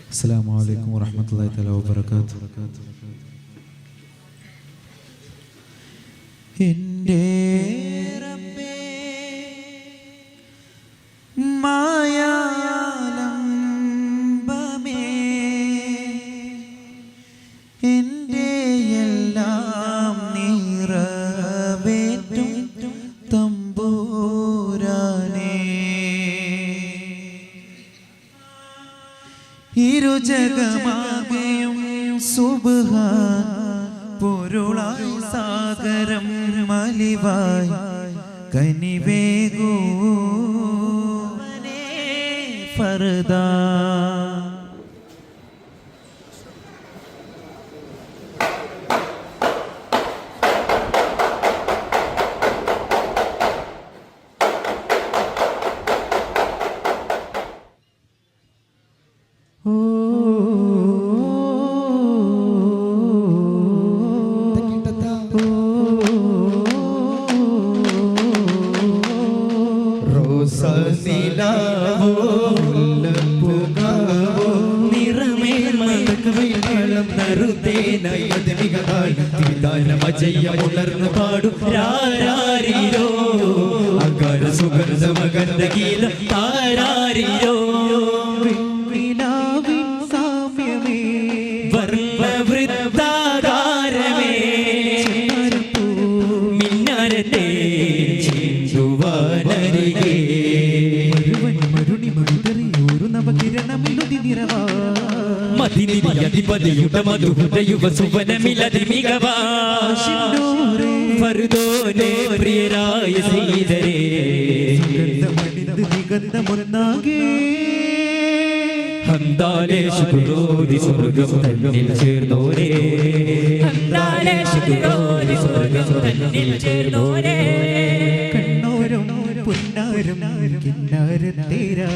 السلام عليكم ورحمة الله تعالى وبركاته. എൻ്റെ റബ്ബേ മായാലംബമേ എൻ്റെ എല്ലാം നിറവേറ്റും തമ്പുരാനേ ഇരുജഗമാകെയും സുബ്ഹാൻ പൊരുളായി സാഗരം മലിവായി കനിവേകൂ ഫർദാ ഉണർന്നു പാടും രാരാരിരോ അകാര സുഗന്ധമകർന്ന ഗീതം താരാരിരോ സാമ്യമേ വർണ്ണവൃത്താകാരമേ മിന്നാരത്തെ ചിന്തുവാനരികെ മരുണി മരുതറിയൊരു നവകിരണമിലുതി നിറവാ മതിനിധിപതിയുടെ മധുഹൃദയുവ സുവനമിലതി മികവാശിന്നൂരേ ഫർദോനേ പ്രിയരായ സീതരേ നിഗന്ധമൊന്നാകെ ഹന്താലേ ശുക്രോതി സ്വർഗം തന്നിൽ ചേർന്നോരേ ഹന്താലേ ശുക്രോതി സ്വർഗം തന്നിൽ ചേർന്നോരേ കണ്ണോരം പുന്നാരം കിന്നാരത്തേരാ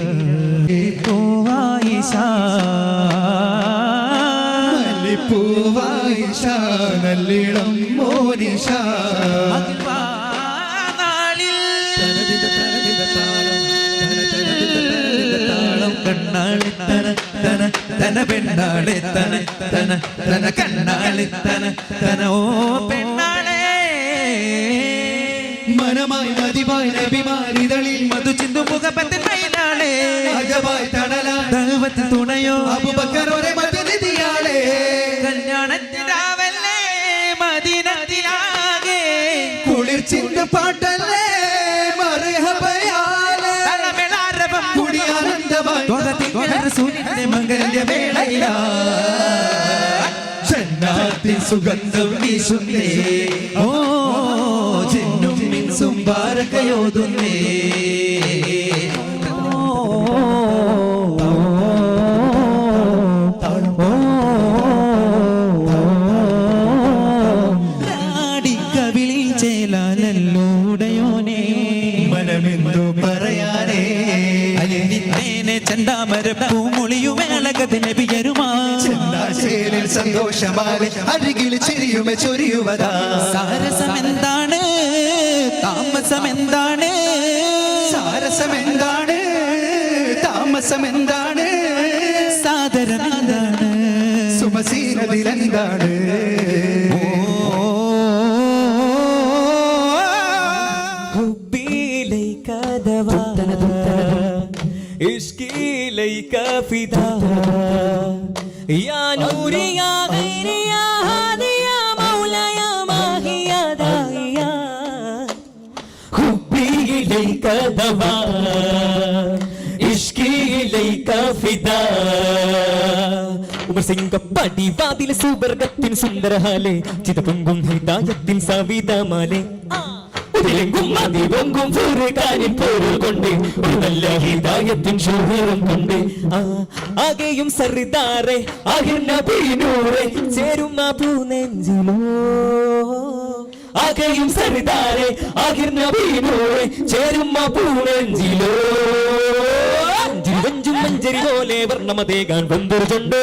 പൂവായിഷ പൂവായിഷ നല്ലിളം മോനിഷ കണ്ണാളി തന തന തന പെണ്ണാളെ തന തന തന കണ്ണാളി തന തന ഓ പെണ്ണാളെ മനമായി മതിവായി നബിമാരിതളിൽ മധു ചിന്തു മുഖപ്പത്തിൻ മയിലാളെ അജബായി തണല ദൈവത്തിൽ തുണയോ അബൂബക്കറോരെ മദ്യനിധിയാളെ കല്യാണത്തിനാവല്ലേ മദീനത്തിലാകെ കുളിർ ചിന്ത പാട്ടല്ലേ മർഹബയാലെ തലമേളാരവം കുടിയാനന്ദമായി റസൂലിന്റെ മംഗല്യ വേളയിലാ ജന്നാത്തിൻ സുഗന്ധം വീശുന്നേ ഓ ജിന്നും മിൻസും ബാരകയോതുന്നേ റാടിക്കവിളി ചേലാലല്ലൂടയോനേ മനമെന്തു പറയാനേ അലിനിത്തേനെ ചണ്ടാമരപ്പൂമൊളിയുമേളകതിനെ വിയരുമാ ചെന്നാശേരിൽ സന്തോഷമാലെ അരികിൽ ചിരിയുമെ ചൊരിയുവതാ സാരസമെന്താണ് താമസമെന്താണ് സാരസമെന്താണ് താമസമെന്താണ് സാദരമെന്താണ് സുമസീനതിലെന്താണ് إشكيليك فداء يا نوري يا غيري يا هادي يا مولاي ما هي داعيا حبي إليك دواء إشكي إليك فداء ഉമർ സിംഗ് പടിവാതിൽ സുവർഗത്തിൻ സുന്ദരഹാലെ ചിതപൊങ്കും ഹിദായത്തിൻ സവിതമാലെ ഉതിലെങ്കും അതിവെങ്കും ഫുർഖാനിൻ പൊരുൾ കൊണ്ട് നല്ല ഹിദായത്തിൻ ശോഭനം കൊണ്ട് ആകെയും സർദാറെ ആഹിർ നബി നൂറെ ചേരും അബൂ നെഞ്ചിലോ ആകെയും സർദാറെ ആഹിർ നബി നൂറെ ചേരും അബൂ നെഞ്ചിലോ മഞ്ചരി പോലെ വർണ്ണമതേകാൻ വന്നൊരുണ്ട്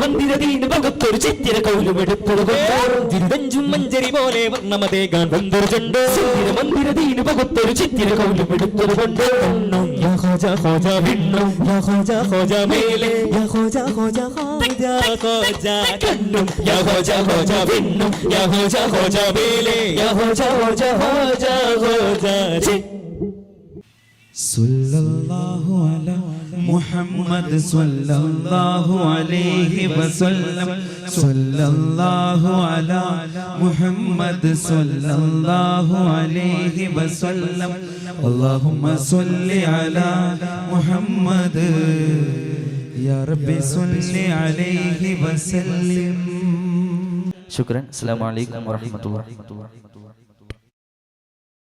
മന്ദിരതീന് ഭഗത്തൊരു ചിത്തിര കൗലുമെടുത്തതുകൊണ്ടും മഞ്ചരി പോലെ വർണ്ണമതേകാൻ വന്നൊരുണ്ട് മന്ദിരതീന് ഭഗത്തൊരു ചിത്തിര കൗലുമെടുത്തതുകൊണ്ട് യാ ഖോജ ഖോജ വിണ്ണും യാ ഖോജ ഖോജ മേലെ യാ ഖോജ ഖോജ ഖോജ ഖോജ കണ്ണും യാ ഖോജ ഖോജ വിണ്ണും യാ ഖോജ ഖോജ മേലെ യാ ഖോജ ഖോജ ഖോജ ഖോജ സല്ലല്ലാഹു അലാ മുഹമ്മദ് സല്ലല്ലാഹു അലൈഹി വസല്ലം സല്ലല്ലാഹു അലാ മുഹമ്മദ് സല്ലല്ലാഹു അലൈഹി വസല്ലം അല്ലാഹുമ്മ സ്വല്ലി അലാ മുഹമ്മദ് യാ റബ്ബി സ്വല്ലി അലൈഹി വസല്ലം. ശുക്രൻ. അസ്സലാമു അലൈക്കും വറഹ്മത്തുള്ളാഹി.